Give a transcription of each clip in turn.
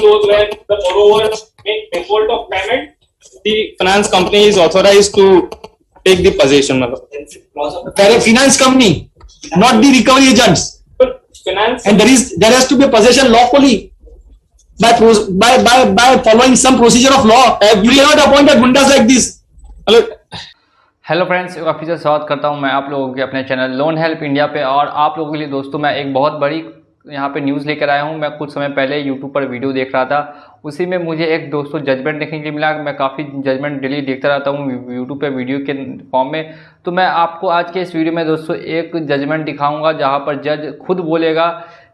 clause where the borrower make default of payment, the finance company is authorized to take the possession. Finance company, not the recovery agents. But finance And there has to be possession lawfully by following some procedure of law. You cannot appoint a gundas like this. Hello friends, एक बार फिर से स्वागत करता हूं मैं आप लोगों के अपने चैनल लोन हेल्प इंडिया पे। और आप लोगों के लिए दोस्तों मैं एक बहुत बड़ी यहां पे न्यूज़ लेकर आया हूं। मैं कुछ समय पहले यूट्यूब पर वीडियो देख रहा था, उसी में मुझे एक दोस्तों जजमेंट देखने के लिए मिला। मैं काफ़ी जजमेंट डेली देखता रहता हूं यूट्यूब पे वीडियो के फॉर्म में। तो मैं आपको आज के इस वीडियो में दोस्तों एक जजमेंट दिखाऊँगा जहाँ पर जज खुद बोलेगा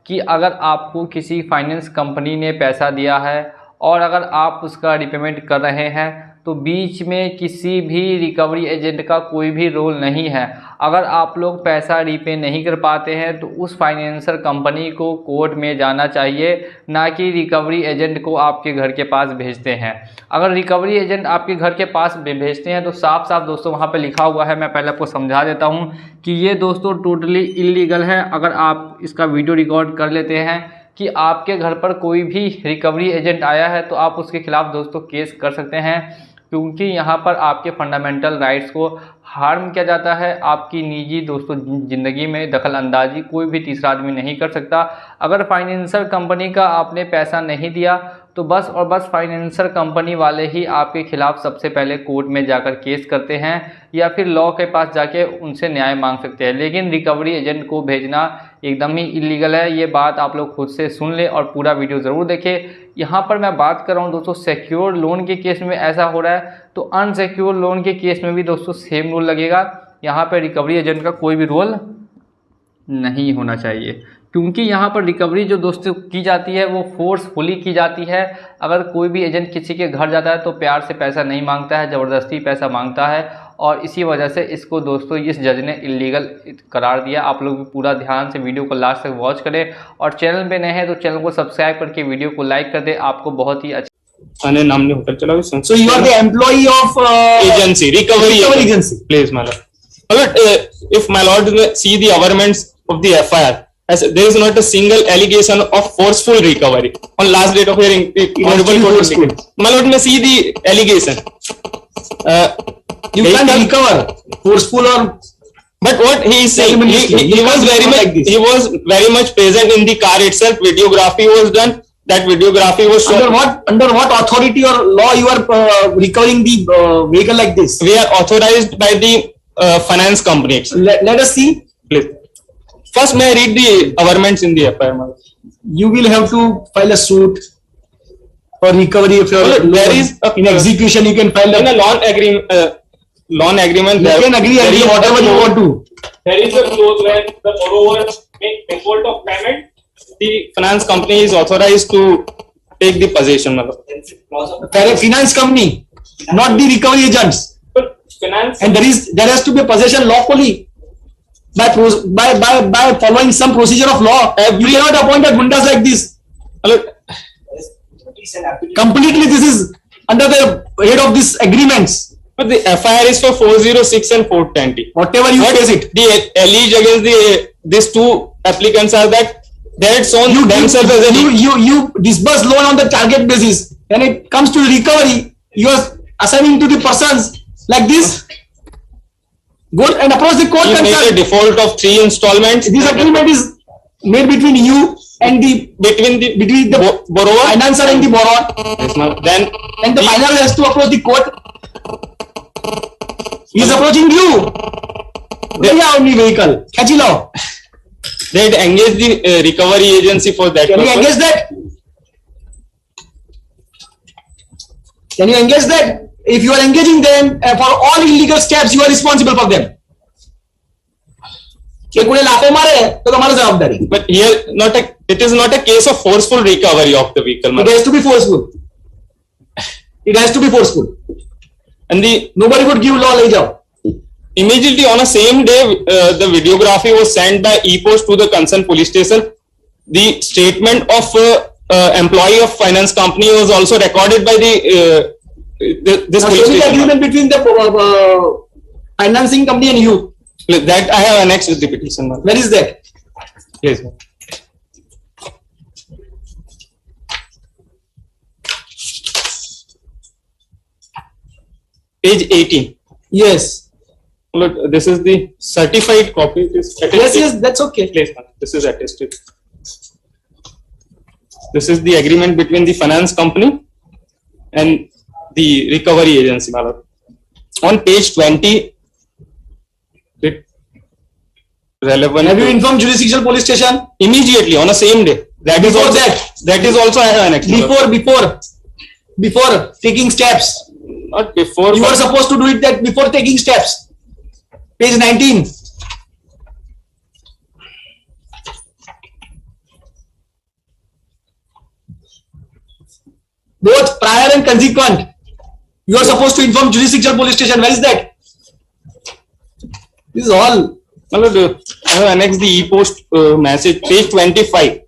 कि अगर आपको किसी फाइनेंस कंपनी ने पैसा दिया है और अगर आप उसका रिपेमेंट कर रहे हैं तो बीच में किसी भी रिकवरी एजेंट का कोई भी रोल नहीं है। अगर आप लोग पैसा रीपे नहीं कर पाते हैं तो उस फाइनेंसर कंपनी को कोर्ट में जाना चाहिए, ना कि रिकवरी एजेंट को आपके घर के पास भेजते हैं। अगर रिकवरी एजेंट आपके घर के पास भेजते हैं तो साफ साफ दोस्तों वहाँ पे लिखा हुआ है, मैं पहले आपको समझा देता हूँ कि ये दोस्तों टोटली इलीगल है। अगर आप इसका वीडियो रिकॉर्ड कर लेते हैं कि आपके घर पर कोई भी रिकवरी एजेंट आया है तो आप उसके खिलाफ दोस्तों केस कर सकते हैं, क्योंकि यहाँ पर आपके फंडामेंटल राइट्स को हार्म किया जाता है। आपकी निजी दोस्तों ज़िंदगी में दखल अंदाजी कोई भी तीसरा आदमी नहीं कर सकता। अगर फाइनेंसर कंपनी का आपने पैसा नहीं दिया तो बस और बस फाइनेंसर कंपनी वाले ही आपके खिलाफ सबसे पहले कोर्ट में जाकर केस करते हैं या फिर लॉ के पास जाके उनसे न्याय मांग सकते हैं। लेकिन रिकवरी एजेंट को भेजना एकदम ही इलीगल है। ये बात आप लोग खुद से सुन ले और पूरा वीडियो ज़रूर देखें। यहाँ पर मैं बात कर रहा हूँ दोस्तों सिक्योर लोन के केस में ऐसा हो रहा है, तो अनसिक्योर लोन के केस में भी दोस्तों सेम रूल लगेगा। यहाँ पर रिकवरी एजेंट का कोई भी रोल नहीं होना चाहिए, क्योंकि यहाँ पर रिकवरी जो दोस्तों की जाती है वो फोर्सफुली की जाती है। अगर कोई भी एजेंट किसी के घर जाता है तो प्यार से पैसा नहीं मांगता है, ज़बरदस्ती पैसा मांगता है, और इसी वजह से इसको दोस्तों इस जज ने इलीगल करार दिया। आप लोग भी पूरा ध्यान से वीडियो को लास्ट तक वॉच करें और चैनल पे नए हैं तो चैनल को सब्सक्राइब करके वीडियो को लाइक कर दे। आपको बहुत ही अच्छा नाम नहीं होता चला। So you are the employee of agency, recovery agency. Please, my lord. If my lord see the averments of the FIR, as there is not a single allegation of forceful recovery on last date of hearing. My lord may see the allegation. You can recover forceful or. But what he is saying, he was very much present in the car itself. Videography was done. That videography was shown. Under what authority or law you are recovering the vehicle like this? We are authorized by the finance company. Let us see. Please. First, may I read the averments in the FIR? You will have to file a suit for recovery if your there is in execution. You can file in a loan agreement. You can agree whatever you want to. There is a clause where the borrower make default of payment. The finance company is authorized to take the possession. Finance company, not the recovery agents. But finance and there has to be possession lawfully by following some procedure of law. You cannot appoint a gundas like this. Completely, this is under the head of these agreements. But the FIR is for 406 and 420. Whatever you face it. The allege against these two applicants are that they had shown themselves as you disburse loan on the target basis. When it comes to recovery, you are assigning to the persons like this. Go and approach the court. You make a default of 3 installments. This agreement is made between you and between the borrower, financer and the borrower. Yes, ma'am. Then the financer has to approach the court. He is approaching you. They are only vehicle. Khachilo. They had engaged the recovery agency for that. Can you engage that? Can you engage that? If you are engaging them for all illegal steps, you are responsible for them. But here, it is not a case of forceful recovery of the vehicle. It has to be forceful. It has to be forceful. And nobody would give law. Immediately on the same day, the videography was sent by e-post to the concerned police station. The statement of employee of finance company was also recorded by this police station. Agreement between the financing company and you. That I have annexed with the petition. Where is that? Yes. page 18. Yes. Look, this is the certified copy. It is attested. Yes, that's okay. Please, this is attested. This is the agreement between the finance company and the recovery agency, my lord. On page 20, it relevant. Have you informed jurisdictional police station? Immediately on the same day? That is Before also that is also I have annexed. my lord. Before taking steps. Not before. You but- are supposed to do it that before taking steps. Page 19. Both prior and consequent. You are supposed to inform jurisdictional police station. Where is that? This is all. my lord, I have annexed the e-post message, page 25.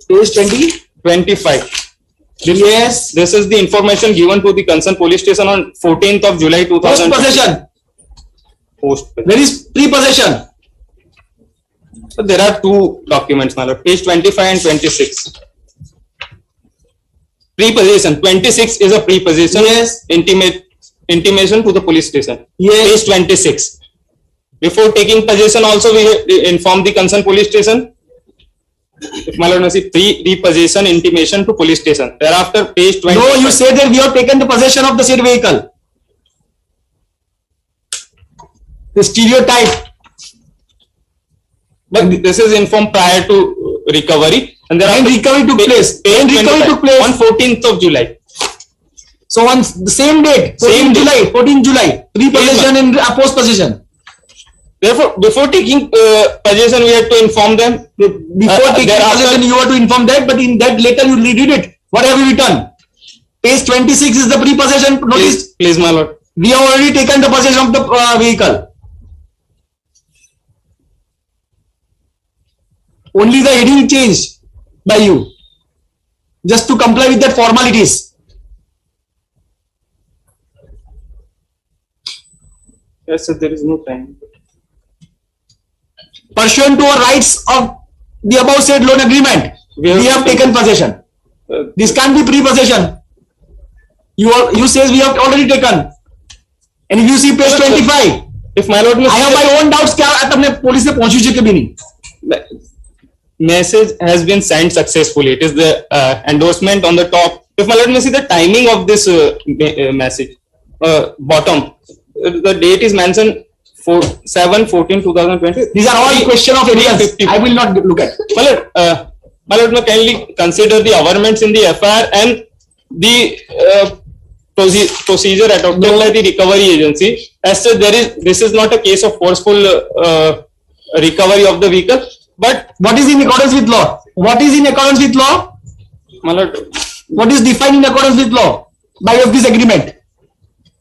Page 20. 25. Yes. This is the information given to the concerned police station on 14th of July Post 2000. possession. Post. Where is pre-possession? So there are two documents, my lord, page 25 and 26. Pre-possession, 26 is a pre-possession. Yes. Intimation to the police station. Yes. Page 26. Before taking possession also we inform the concerned police station. If my lord may see, pre-possession intimation to police station. Thereafter, page 20. No, you say that we have taken the possession of the said vehicle. The stereotype. But this is informed prior to recovery. And there And recovery took place. And recovery took place. on 14th of July. So on the same date, 14 Same day. July, 14 July, pre-possession and post possession. Therefore, before taking possession, we had to inform them. Before taking thereafter- possession, you have to inform that, but in that later you redid it. What have you written? Page 26 is the pre-possession notice. Please, my lord. We have already taken the possession of the vehicle. Only the heading changed by you, just to comply with that formalities. Yes, sir, there is no time. Pursuant to our rights of the above said loan agreement, We we have- have taken possession. This can't be pre-possession. You says we have already taken. And if you see page 25, If my lord, I have my own doubts क्या तुमने police से पहुंची है कभी नहीं. message has been sent successfully. It is the endorsement on the top. If my lord may see the timing of this message, bottom, the date is mentioned 7/14/2020. These are all question of evidence. 350. I will not look at. My lord, may kindly consider the averments in the FIR and the procedure adopted by the recovery agency. As such, this is not a case of forceful recovery of the vehicle, but What is in accordance with law? What is in accordance with law? my lord, What is defined in accordance with law by of this agreement?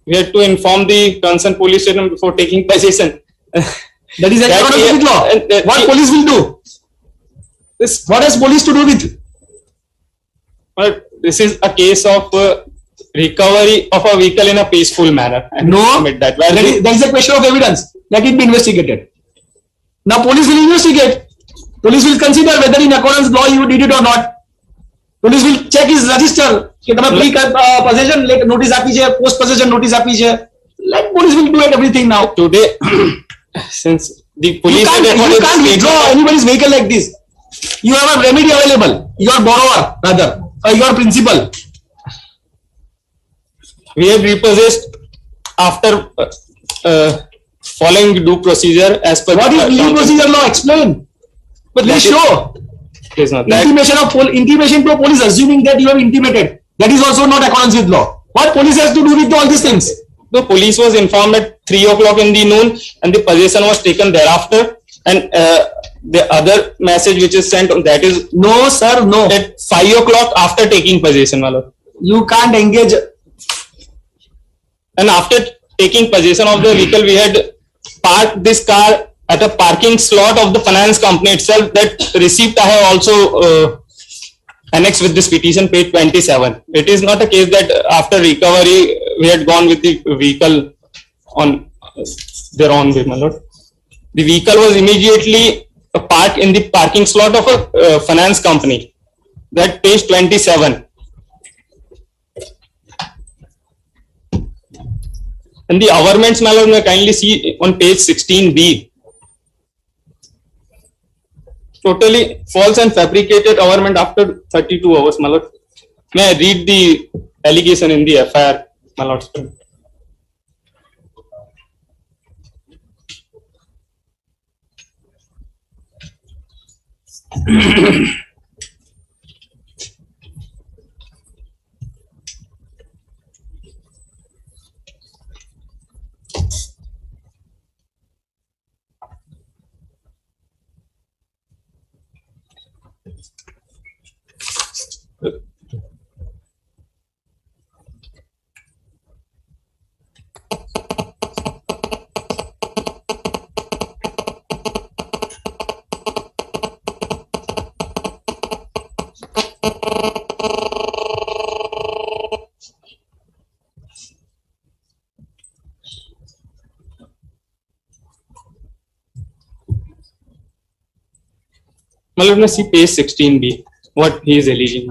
we had to inform the concerned police station before taking possession. That is in That accordance we- with law. and- What police will do? What has police to do with? But this is a case of recovery of a vehicle in a peaceful manner. I No, admit that. Where that is a question of evidence. Let it be investigated. Now police will investigate. Police will consider whether in accordance with law you did it or not. Police will check his register. કે તમે pre possession notice આપી છે, post possession notice આપી છે. Let police will do it everything now. today, since the You police had can't recorded withdraw statement- anybody's vehicle like this. You have a remedy available. Your borrower rather, your principal. we had repossessed after following due procedure as per What is the legal procedure law? Explain. But That let's is- show. Please, no, that- Intimation to a police, assuming that you have intimated. That is also not accordance with law. What police has to do with all these things? the police was informed at 3 o'clock in the noon and the possession was taken thereafter, and the other message which is sent, that is No, sir, no. at 5 o'clock after taking possession, my lord. You can't engage. And after taking possession of the vehicle, we had parked this car at a parking slot of the finance company itself. That receipt I have also annexed with this petition, page 27. It is not a case that after recovery we had gone with the vehicle on their own way, my lord. The vehicle was immediately parked in the parking slot of a finance company. That page 27. And the averments, my lord, may kindly see on page 16b. Totally false and fabricated averment after 32 hours, my lord. May I read the allegation in the FIR, my lord? My lord, may see page 16b, what he is alleging.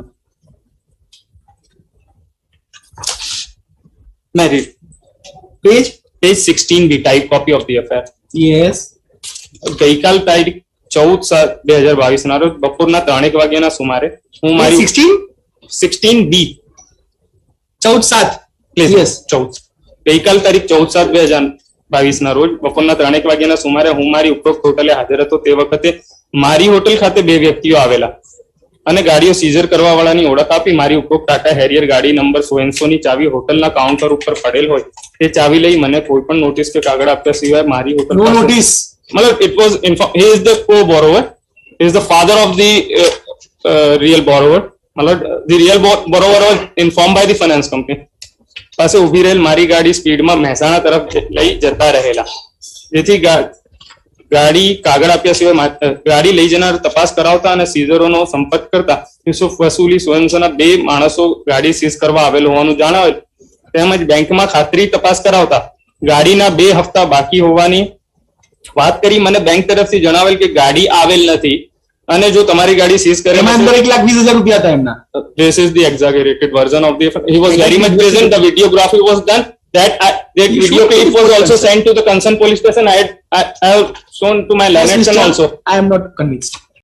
May I read? Page? Page 16b, type copy of the FIR. Yes. ગઈકાલ તારીખ 14/7/2022 ના રોજ બપોરના 3 વાગ્યાના સુમારે હું મારી 16b 14/7. Please Yes. 14 ગઈકાલ તારીખ 14/7/2022 ના રોજ બપોરના 3 વાગ્યાના સુમારે હું મારી ઉપરોક્ત હોટલે હાજર હતો. તે વખતે મારી હોટલ ખાતે બે વ્યક્તિઓ આવેલા અને ગાડીઓ સીઝર કરવા વાળાની ઓળખ આપી મારી ઉપરોક્ત ટાટા હેરિયર ગાડી નંબર 100 ની ચાવી હોટલના કાઉન્ટર ઉપર પડેલ હોય તે ચાવી લઈ મને કોઈ પણ નોટિસ કે કાગળ આપ્યા સિવાય મારી hotel No notice. Malad, it was he is the co-borrower. He is the father of the real borrower. Malad, the real borrower was informed by the finance company. પાસે ઉભી રહેલ મારી ગાડી સ્પીડમાં મહેસાણા તરફ લઈ જતા રહેલા, જેથી ગાડી કાગળ આપ્યા સિવાય ગાડી લઈ જનાર તપાસ કરાવતા અને સીઝરોનો સંપર્ક કરતા યુસુફ વસૂલી સોયન્સોના બે માણસો ગાડી સીઝ કરવા આવેલ હોવાનું જણાવેલ. તેમજ બેંકમાં ખાતરી તપાસ કરાવતા ગાડીના 2 હપ્તા બાકી હોવાની વાત કરી મને બેંક તરફથી જણાવેલ કે ગાડી આવેલ નથી અને જો તમારી ગાડી સીઝ કરે એમાં અંદર 1,20,000 રૂપિયા હતા એમના. This is the exaggerated version of the he was very much present. The videography was done. That video clip was also sent to the concerned police station. I have shown to my learned son also. I am not convinced.